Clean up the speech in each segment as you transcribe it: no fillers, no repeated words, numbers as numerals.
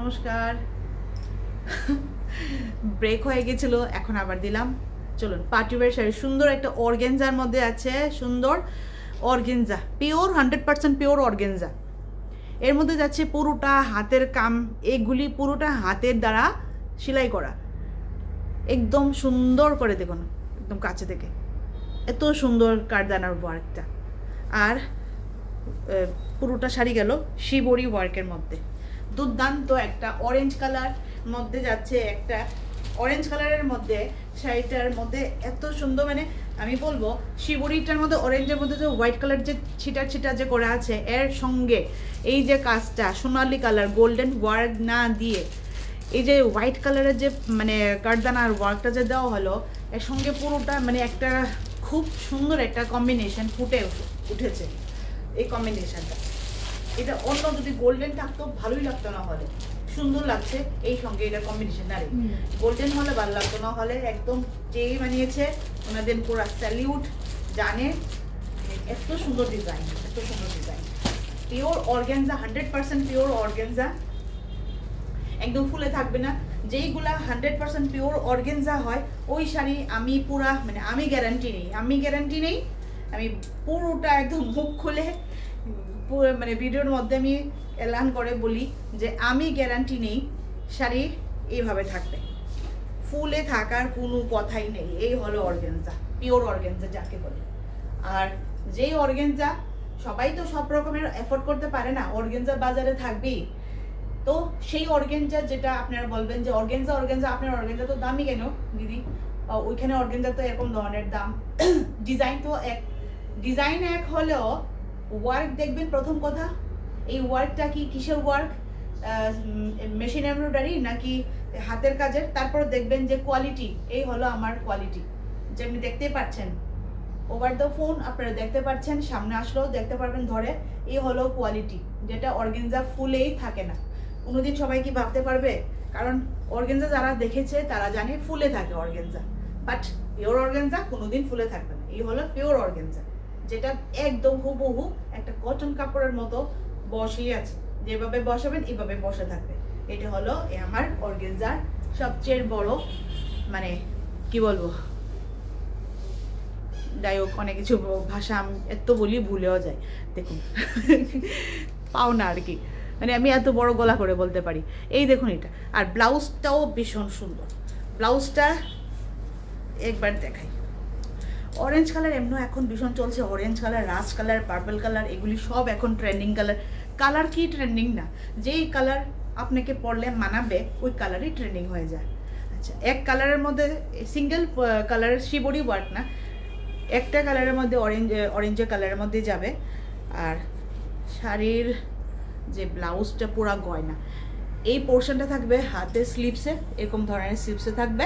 নমস্কার। ব্রেক হয়ে গেছিল, এখন আবার দিলাম। চলুন, পার্টি ওয়্যার শাড়ি সুন্দর একটা অর্গেনজার মধ্যে আছে। সুন্দর অর্গেনজা, পিওর 100% পিওর অর্গেনজা। এর মধ্যে যাচ্ছে পুরোটা হাতের কাম, এগুলি পুরোটা হাতের দ্বারা সেলাই করা। একদম সুন্দর করে দেখুন, একদম কাছে থেকে এত সুন্দর কারদানার ওয়ার্কটা। আর পুরোটা শাড়ি গেল শিবরি ওয়ার্কের মধ্যে। দুর্দান্ত একটা অরেঞ্জ কালার মধ্যে যাচ্ছে, একটা অরেঞ্জ কালারের মধ্যে শাড়িটার মধ্যে এত সুন্দর, মানে আমি বলবো শিবরিটার মধ্যে অরেঞ্জের মধ্যে যে হোয়াইট কালার যে ছিটা ছিটা যে করা আছে, এর সঙ্গে এই যে কাজটা সোনালি কালার গোল্ডেন ওয়ার্ক না দিয়ে এই যে হোয়াইট কালারের যে মানে কারদানার ওয়ার্কটা যে দেওয়া হলো, এর সঙ্গে পুরোটা মানে একটা খুব সুন্দর একটা কম্বিনেশন ফুটে উঠেছে। এই কম্বিনেশনটা, এটা অন্য যদি গোল্ডেন থাকতো ভালোই লাগতো, না হলে সুন্দর লাগছে এই সঙ্গে এটা কম্বিনেশন। না রে, গোল্ডেন হলে ভালো লাগতো, না হলে একদম যেই বানিয়েছে ওনাদের পুরো স্যালিউট জানে। এত সুন্দর ডিজাইন, এত সুন্দর design. Pure organza, 100% pure organza, একদম ফুলে থাকবে না। যেইগুলা 100% পিওর অর্গানজা হয় ওই শাড়ি আমি পুরা মানে আমি গ্যারান্টি নেই, আমি পুরোটা একদম মুখ খুলে মানে ভিডিওর মধ্যে আমি এলান করে বলি যে আমি গ্যারান্টি নেই শাড়ি এইভাবে থাকবে, ফুলে থাকার কোনো কথাই নেই। এই হলো অর্গানজা, পিওর অর্গানজা যাকে বলে। আর যেই অর্গানজা, সবাই তো সব রকমের এফোর্ড করতে পারে না, অর্গানজা বাজারে থাকবেই। তো সেই অর্গানজা যেটা আপনারা বলবেন যে অর্গানজা আপনার অর্গানজা তো দামি কেন দিদি, ওইখানে অর্গানজা তো এরকম ধরনের দাম। ডিজাইন তো ডিজাইন এক হলেও ওয়ার্ক দেখবেন। প্রথম কথা, এই ওয়ার্কটা কি কিসের ওয়ার্ক, মেশিন এমব্রয়ডারি নাকি হাতের কাজের। তারপর দেখবেন যে কোয়ালিটি, এই হলো আমার কোয়ালিটি, যেমনি দেখতে পাচ্ছেন ওভার দ্য ফোন, আপনারা দেখতে পাচ্ছেন, সামনে আসলেও দেখতে পারবেন ধরে। এই হলো কোয়ালিটি, যেটা অর্গানজা ফুলেই থাকে না কোনোদিন। সবাই কি ভাবতে পারবে? কারণ অর্গানজা যারা দেখেছে তারা জানে ফুলে থাকে অর্গানজা, বাট পিওর অর্গানজা কোনোদিন ফুলে থাকবে না। এই হলো পিওর অর্গানজা, যেটা একদম হুবহু একটা কটন কাপড়ের মতো বসেই আছে, যেভাবে বসাবেন এইভাবে বসে থাকবে। এটা হলো আমার অর্গানজার সবচেয়ে বড় মানে কি বলবো, যাই হোক অনেক কিছু ভাষা আমি এত বলি ভুলেও যায়। দেখুন পাও না আর কি, মানে আমি এত বড় গলা করে বলতে পারি। এই দেখুন এটা, আর ব্লাউজটাও ভীষণ সুন্দর। ব্লাউজটা একবার দেখাই। অরেঞ্জ কালার এমন এখন ভীষণ চলছে, orange colour, rushed colour, purple colour, এগুলি সব এখন ট্রেন্ডিং কালার। কালার কি ট্রেন্ডিং না, যেই কালার আপনাকে পরলে মানাবে ওই কালারই ট্রেন্ডিং হয়ে যায়। আচ্ছা, এক কালারের মধ্যে সিঙ্গেল কালারের শিবরি ওয়ার্ক না, একটা কালারের মধ্যে অরেঞ্জের কালারের মধ্যে যাবে। আর শাড়ির যে ব্লাউজটা পুরা গয়না, এই পোর্শনটা থাকবে হাতে স্লিপসে, এরকম ধরনের স্লিপসে থাকবে,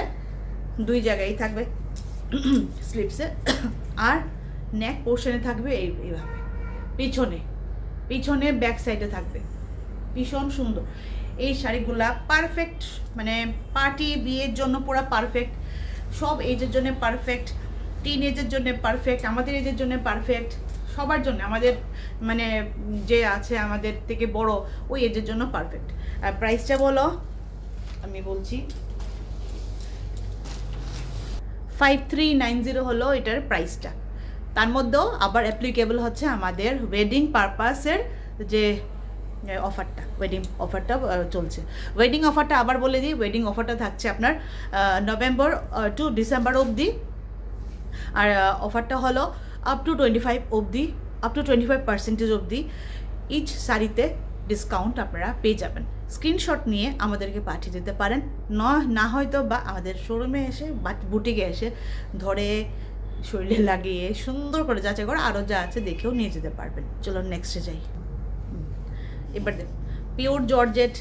দুই জায়গায় থাকবে স্লিপসে। আর নেক পোর্শনে থাকবে এইভাবে, পিছনে ব্যাক সাইডে থাকবে। ভীষণ সুন্দর এই শাড়িগুলা, পারফেক্ট, মানে পার্টি বিয়ের জন্য পুরো পারফেক্ট, সব এজের জন্য পারফেক্ট, টিন এজের জন্য পারফেক্ট, আমাদের এজের জন্য পারফেক্ট, সবার জন্য, আমাদের মানে যে আছে আমাদের থেকে বড় ওই এজের জন্য পারফেক্ট। আর প্রাইসটা বলো, আমি বলছি 5390 হলো এটার প্রাইসটা। তার মধ্যেও আবার অ্যাপ্লিকেবল হচ্ছে আমাদের ওয়েডিং পারপাসের যে অফারটা, ওয়েডিং অফারটা চলছে। ওয়েডিং অফারটা আবার বলে দিই, ওয়েডিং অফারটা থাকছে আপনার নভেম্বর টু ডিসেম্বর অবধি। আর অফারটা হলো আপ টু 25% অবধি ইচ শাড়িতে ডিসকাউন্ট আপনারা পেয়ে যাবেন। স্ক্রিনশট নিয়ে আমাদেরকে পাঠিয়ে দিতে পারেন, না হয়তো বা আমাদের শোরুমে এসে বা বুটিকে এসে ধরে শরীরে লাগিয়ে সুন্দর করে যাচাই করে আরও যা আছে দেখেও নিয়ে যেতে পারবেন। চলো নেক্সটে যাই। এবার দেখুন, পিওর জর্জেট,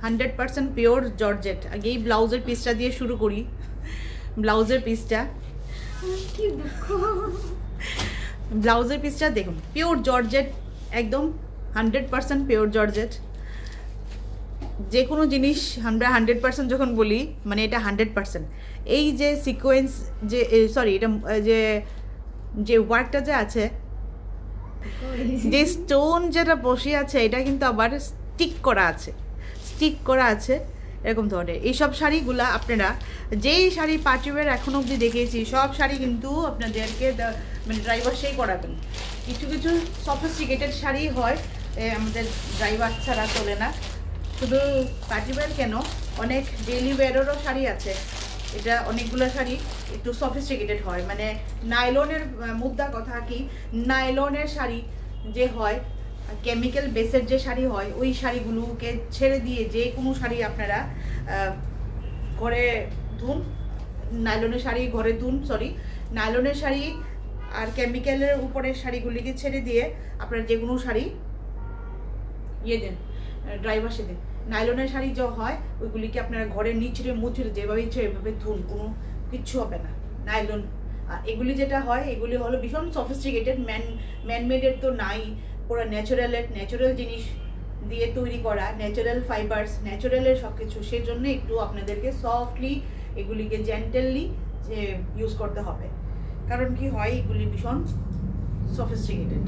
100% পিওর জর্জেট। আগে এই ব্লাউজের পিসটা দিয়ে শুরু করি। ব্লাউজের পিসটা দেখুন, পিওর জর্জেট, একদম 100% পিওর জর্জেট। যে কোনো জিনিস আমরা 100% যখন বলি মানে এটা 100%। এই যে সিকোয়েন্স যে সরি এটা যে ওয়ার্কটা যে আছে, যে স্টোন যেটা বসে আছে, এটা কিন্তু আবার স্টিক করা আছে। স্টিক করা আছে এরকম ধরনের। এইসব শাড়িগুলা আপনারা যেই শাড়ি পার্টিওয়ার এখন অবধি দেখিয়েছি সব শাড়ি কিন্তু আপনাদেরকে মানে ড্রাইভার সেই করাবেন। কিছু কিছু সফিস্টিকেটেড শাড়ি হয় আমাদের ড্রাইভার ছাড়া চলে না। শুধু পার্টিওয়ার কেন, অনেক ডেইলি ওয়্যারেরও শাড়ি আছে। এটা অনেকগুলো শাড়ি একটু সফিস্টিকেটেড হয়, মানে নাইলনের মুদ্রা কথা কি, নাইলনের শাড়ি যে হয়, কেমিক্যাল বেসের যে শাড়ি হয়, ওই শাড়িগুলোকে ছেড়ে দিয়ে যে কোনো শাড়ি আপনারা ঘরে ধুন, নাইলনের শাড়ি ঘরে ধুন, নাইলনের শাড়ি আর কেমিক্যালের উপরের শাড়িগুলিকে ছেড়ে দিয়ে আপনারা যে কোনো শাড়ি দেন, ড্রাই ওয়াশে দেন। নাইলনের শাড়ি যা হয় ওইগুলিকে আপনারা ঘরে নিচড়ে মুচড়ে যেভাবে ইচ্ছে এভাবে ধুন, কোনো কিচ্ছু হবে না। নাইলন এগুলি যেটা হয় এগুলি হলো ভীষণ সফিস্টিকেটেড, ম্যানমেডের তো নাই, পুরো ন্যাচারাল জিনিস দিয়ে তৈরি করা, ন্যাচারাল ফাইবার্স, ন্যাচারালের সব কিছু। সেই জন্য একটু আপনাদেরকে সফটলি এগুলিকে জেন্টালি ইউজ করতে হবে, কারণ কি হয় এগুলি ভীষণ সফিস্টিকেটেড।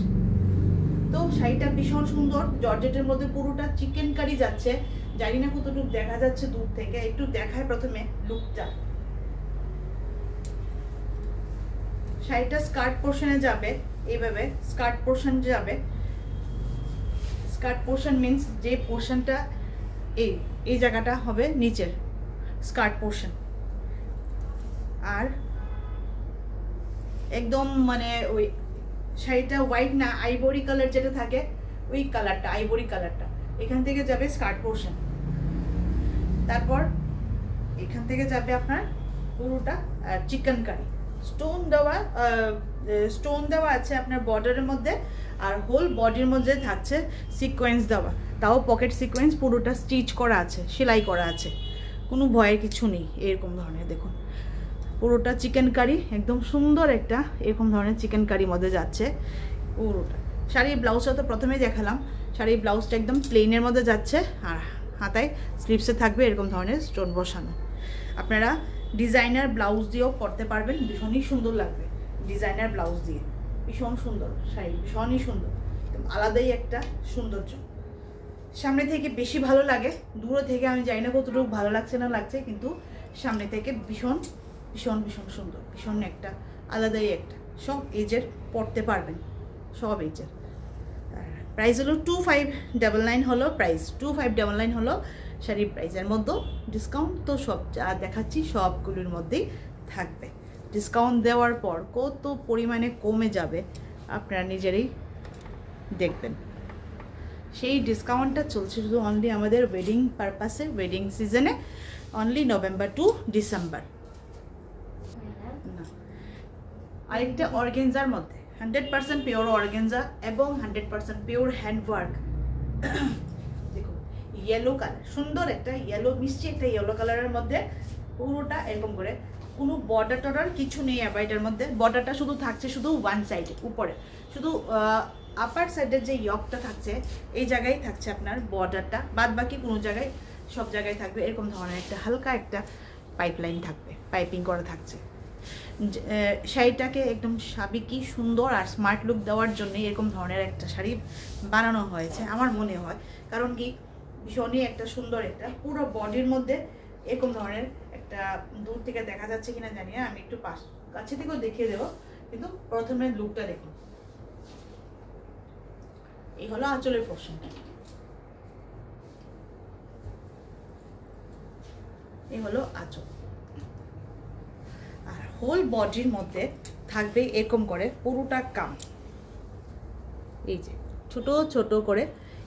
তো শাড়িটা ভীষণ সুন্দর, জর্জেটের মধ্যে পুরোটা চিকেন কারি যাচ্ছে। জানি না কতটুকু দেখা যাচ্ছে দূর থেকে, একটু দেখায় প্রথমে লুকটা। শাড়িটা স্কার্ট পোর্শনে যাবে, এইভাবে স্কার্ট পোর্শন যাবে। স্কার্ট পোর্শন মিন্স যে পোর্শনটা এই জায়গাটা হবে নিচের স্কার্ট পোর্শন, আর একদম মানে ওই শাড়িটা হোয়াইট না, আইভরি কালার যেটা থাকে ওই কালারটা, আইভরি কালারটা এখান থেকে যাবে স্কার্ট পোর্শন। তারপর এখান থেকে যাবে আপনার পুরোটা চিকেন কারি। স্টোন দেওয়া আছে আপনার বর্ডারের মধ্যে, আর হোল বডির মধ্যে থাকছে সিকোয়েন্স দেওয়া, তাও পকেট সিকোয়েন্স, পুরোটা স্টিচ করা আছে, সেলাই করা আছে, কোনো ভয়ের কিছু নেই। এরকম ধরনের দেখুন পুরোটা চিকেন কারি, একদম সুন্দর একটা এরকম ধরনের চিকেন কারি মধ্যে যাচ্ছে পুরোটা। শাড়ির ব্লাউজটা তো প্রথমেই দেখালাম, শাড়ির ব্লাউজটা একদম প্লেনের মধ্যে যাচ্ছে, আর হাতায় স্লিভসে থাকবে এরকম ধরনের স্টোন বসানো। আপনারা ডিজাইনার ব্লাউজ দিয়েও পরতে পারবেন, ভীষণই সুন্দর লাগবে ডিজাইনার ব্লাউজ দিয়ে, ভীষণ সুন্দর শাড়ি, ভীষণই সুন্দর, আলাদাই একটা সৌন্দর্য। সামনে থেকে বেশি ভালো লাগে, দূরে থেকে আমি জানি না কতটুকু ভালো লাগছে না লাগছে, কিন্তু সামনে থেকে ভীষণ ভীষণ ভীষণ সুন্দর, ভীষণ একটা আলাদাই একটা, সব এজের পরতে পারবেন, সব এজের। প্রাইস হলো 2599 হলো প্রাইস, 2599 হলো শাড়ির প্রাইস। এর মধ্যে ডিসকাউন্ট তো সব যা দেখাচ্ছি সবগুলোর মধ্যেই থাকবে। ডিসকাউন্ট দেওয়ার পর কত পরিমাণে কমে যাবে আপনারা নিজেরাই দেখবেন। সেই ডিসকাউন্টটা চলছে শুধু অনলি আমাদের ওয়েডিং পারপাসে, ওয়েডিং সিজনে, অনলি নভেম্বর টু ডিসেম্বর। আরেকটা অর্গেনজার মধ্যে 100% পিওর অর্গেনজা এবং 100% পিওর হ্যান্ডওয়ার্ক। দেখুন ইয়েলো কালার, সুন্দর একটা ইয়েলো, মিষ্টি একটা ইয়েলো কালারের মধ্যে পুরোটা এরকম করে, কোনো বর্ডার টর্ডার কিছু নেই আবার এটার মধ্যে। বর্ডারটা শুধু থাকছে শুধু ওয়ান সাইডে, উপরে শুধু আপার সাইডের যে ইয়কটা থাকছে এই জায়গায় থাকছে আপনার বর্ডারটা, বাদ বাকি কোনো জায়গায় সব জায়গায় থাকবে এরকম ধরনের একটা হালকা একটা পাইপলাইন থাকবে, পাইপিং করা থাকছে। শাড়িটাকে একদম সাবেকি সুন্দর আর স্মার্ট লুক দেওয়ার জন্য এরকম ধরনের একটা শাড়ি বানানো হয়েছে আমার মনে হয়, কারণ কি ভীষণই একটা সুন্দর, একটা পুরো বডির মধ্যে এরকম ধরনের একটা, দূর থেকে দেখা যাচ্ছে কিনা জানি না, আমি একটু কাছে থেকেও দেখিয়ে দেবো, কিন্তু প্রথমে লুকটা দেখুন। এই হলো আঁচলের পোর্শনটা, এই হলো আঁচল, আর হোল বডির মধ্যে থাকবে এরকম করে পুরোটা কাম, এই যে ছোট ছোট করে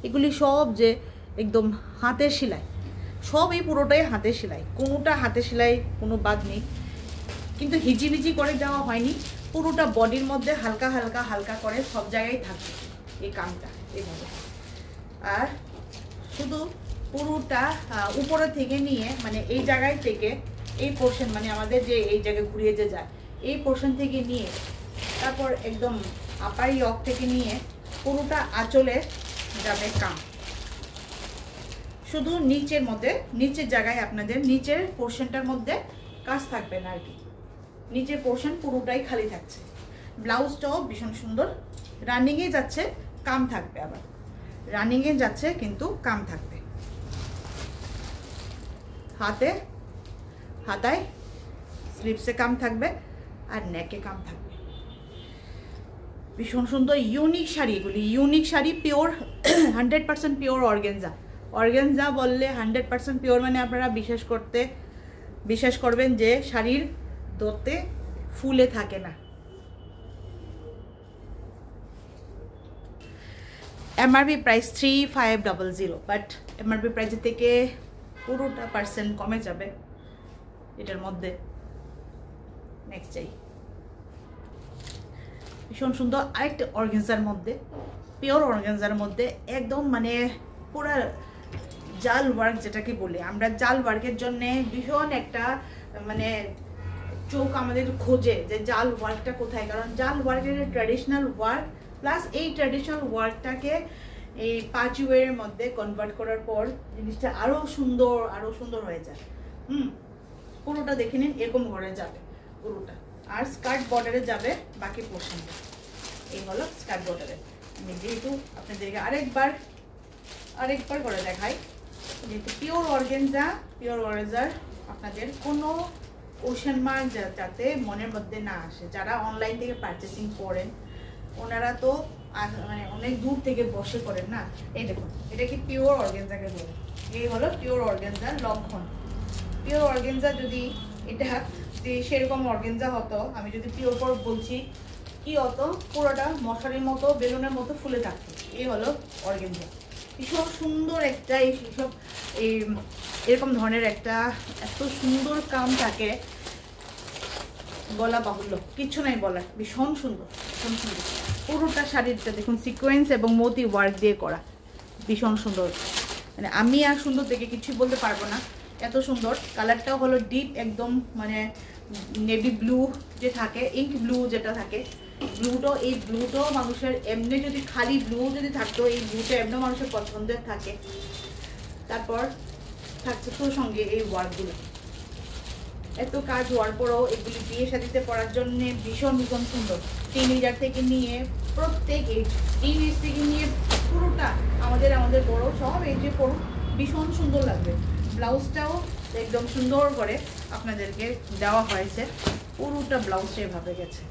এগুলি সব যে একদম হাতের সেলাই, সব এই পুরোটাই হাতের সেলাই, কোনোটা হাতের সেলাই কোনো বাদ নেই, কিন্তু হিজিবিজি করে দেওয়া হয়নি, পুরোটা বডির মধ্যে হালকা হালকা হালকা করে সব জায়গায় থাকবে এই কামটা এইভাবে। আর শুধু পুরোটা উপরে থেকে নিয়ে, মানে এই জায়গায় থেকে এই পোর্শন, মানে আমাদের যে এই জায়গায় ঘুরিয়ে যে যায় এই পোর্শন থেকে নিয়ে তারপর একদম আপার ইয়ক থেকে নিয়ে পুরোটা আঁচলে যাবে কাম। শুধু নিচের মধ্যে, নিচের জায়গায় আপনাদের নিচের পোর্শনটার মধ্যে কাজ থাকবে না আর কি, নিচের পোর্শন পুরোটাই খালি থাকছে। ব্লাউজটাও ভীষণ সুন্দর, রানিংয়ে যাচ্ছে, কাম থাকবে, আবার রানিংয়ে যাচ্ছে কিন্তু কাম থাকবে। হাতায় স্লিভসে কাম থাকবে আর নেকে কাম থাকবে। ভীষণ সুন্দর ইউনিক শাড়ি, এগুলি unique sari, pure 100% pure organza. Organza বললে 100% পিওর মানে আপনারা বিশ্বাস করবেন যে শাড়ির দোতে ফুলে থাকে না। এমআরপি প্রাইস 3500, বাট এমআরপি প্রাইসের থেকে পুরোটা পার্সেন্ট কমে যাবে এটার মধ্যে। নেক্সট চাই, ভীষণ সুন্দর আরেকটা অর্গানজার মধ্যে, পিওর অর্গানজার মধ্যে একদম মানে পুরো জাল ওয়ার্ক যেটাকে বলে আমরা, জাল ওয়ার্কের জন্য ভীষণ একটা মানে চোখ আমাদের খোঁজে যে জাল ওয়ার্কটা কোথায়, কারণ জাল ওয়ার্কের ট্র্যাডিশনাল ওয়ার্ক প্লাস এই ট্র্যাডিশনাল ওয়ার্কটাকে এই পাঁচওয়ের মধ্যে কনভার্ট করার পর জিনিসটা আরও সুন্দর হয়ে যায়। পুরোটা দেখে নিন, এরকম ঘরে যাবে পুরোটা, আর স্কার্ট বর্ডারে যাবে বাকি পোর্শনটা। এই হলো স্কার্ট বর্ডারে। আমি যেহেতু আপনাদেরকে আরেকবার করে দেখাই, যেহেতু পিওর অর্গানজার আপনাদের কোনো কোশ্চেন মার্ক যাতে মনের মধ্যে না আসে। যারা অনলাইন থেকে পারচেসিং করেন ওনারা তো মানে অনেক দূর থেকে বসে করেন না। এই দেখুন, এটা কি পিওর অর্গানজাকে বলে, এই হলো পিওর অর্গানজার লক্ষণ। পিওর অর্গানজা যদি এটা সেরকম অর্গানজা হতো, আমি যদি পিওর বলছি কি হতো, পুরোটা মশারির মতো বেলুনের মতো ফুলে থাকতো। এই হলো অর্গানজা। ভীষণ সুন্দর একটা এরকম ধরনের একটা এত সুন্দর কাম থাকে, বলা বাহুল্য, কিচ্ছু নাই বলার। ভীষণ সুন্দর পুরোটা শাড়িটা দেখুন, সিকোয়েন্স এবং মতি ওয়ার্ক দিয়ে করা, ভীষণ সুন্দর। মানে আমি আর সুন্দর দেখে কিছু বলতে পারবো না, এত সুন্দর। কালারটাও হলো ডিপ একদম, মানে নেভি ব্লু যে থাকে, ইঙ্ক ব্লু যেটা থাকে, এই ব্লুটাও মানুষের এমনি যদি খালি ব্লু যদি থাকতো, এই ব্লুটা এমনি মানুষের পছন্দের থাকে। তারপর থাকছে তোর সঙ্গে এই ওয়ার্কগুলো, এত কাজ হওয়ার পরেও এগুলি বিয়ে শাদিতে পরার জন্য ভীষণ সুন্দর। টিনেজার থেকে নিয়ে প্রত্যেক এজ, টিনেজ থেকে নিয়ে পুরোটা আমাদের বড় সব এজে পড়ুক, ভীষণ সুন্দর লাগবে। ব্লাউজটাও একদম সুন্দর করে আপনাদেরকে দেওয়া হয়েছে, পুরোটা ব্লাউজটা এভাবে গেছে।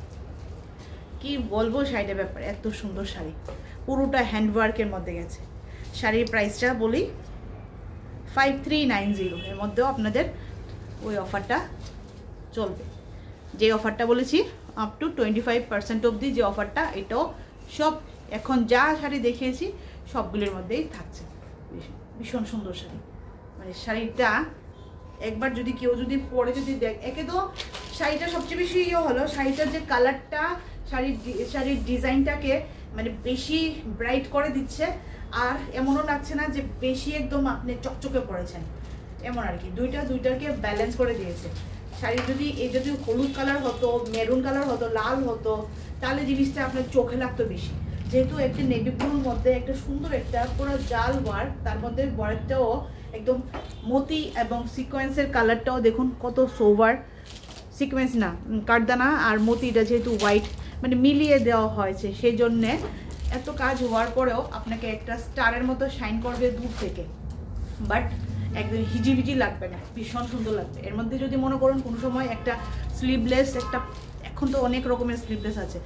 কি বলবো শাড়িটার ব্যাপারে, এত সুন্দর শাড়ি, পুরোটা হ্যান্ডওয়ার্কের মধ্যে গেছে। শাড়ির প্রাইসটা বলি 5390, এর মধ্যেও আপনাদের ওই অফারটা চলবে। যে অফারটা বলেছি আপ টু 25% অবধি যে অফারটা, এটাও সব এখন যা শাড়ি দেখিয়েছি সবগুলির মধ্যেই থাকছে। ভীষণ সুন্দর শাড়ি, মানে শাড়িটা একবার যদি কেউ যদি পরে যদি দেখ, একে তো শাড়িটা সবচেয়ে বেশি হলো শাড়িটার যে কালারটা, শাড়ির ডিজাইনটাকে মানে বেশি ব্রাইট করে দিচ্ছে, আর এমনও লাগছে না যে বেশি একদম আপনি চকচকে পড়েছেন, এমন আর কি। দুইটাকে ব্যালেন্স করে দিয়েছে। শাড়ি যদি হলুদ কালার হতো, মেরুন কালার হতো, লাল হতো, তাহলে জিনিসটা আপনার চোখে লাগতো বেশি। যেহেতু একটা নেভি ব্লুর মধ্যে একটা সুন্দর একটা পুরো জাল ওয়ার্ক, তার মধ্যে ওয়ার্কটাও একদম মতি এবং সিকোয়েন্সের কালারটাও দেখুন কত সোভার, সিকোয়েন্স না কাঠদানা আর মতিটা যেহেতু হোয়াইট মানে মিলিয়ে দেওয়া হয়েছে, সেই জন্যে এত কাজ হওয়ার পরেও আপনাকে একটা স্টারের মতো শাইন করবে দূর থেকে, বাট একদম হিজিবিজি লাগবে না, ভীষণ সুন্দর লাগবে। এর মধ্যে যদি মনে করুন কোনো সময় একটা স্লিভলেস, এখন তো অনেক রকমের স্লিভলেস আছে,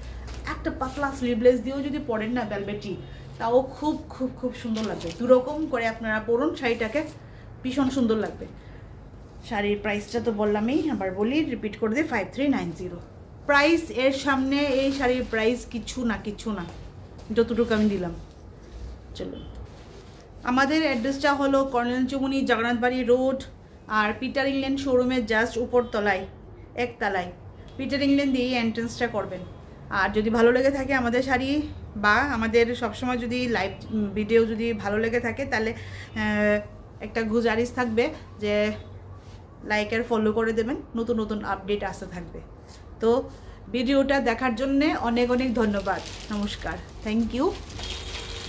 একটা পাতলা স্লিভলেস দিয়েও যদি পরেন না ভেলভেটি, তাও খুব সুন্দর লাগবে। দুরকম করে আপনারা পরুন শাড়িটাকে, ভীষণ সুন্দর লাগবে। শাড়ির প্রাইসটা তো বললামই, আবার বলি, রিপিট করে দিই, 5390 প্রাইস। এর সামনে এই শাড়ির প্রাইস কিছু না, যতটুকু আমি দিলাম। চলুন, আমাদের অ্যাড্রেসটা হলো কর্নেল চৌমুহনী, জগন্নাথবাড়ি রোড, আর পিটার ইংল্যান্ড শোরুমের জাস্ট উপরতলায়, একতলায় পিটার ইংল্যান্ড দিয়ে এন্ট্রেন্সটা করবেন। আর যদি ভালো লেগে থাকে আমাদের শাড়ি বা আমাদের সবসময় যদি লাইভ ভিডিও যদি ভালো লেগে থাকে, তাহলে একটা গুজারিশ থাকবে যে লাইক আর ফলো করে দেবেন, নতুন আপডেট আসতে থাকবে। তো ভিডিওটা দেখার জন্যে অনেক ধন্যবাদ, নমস্কার, থ্যাংক ইউ।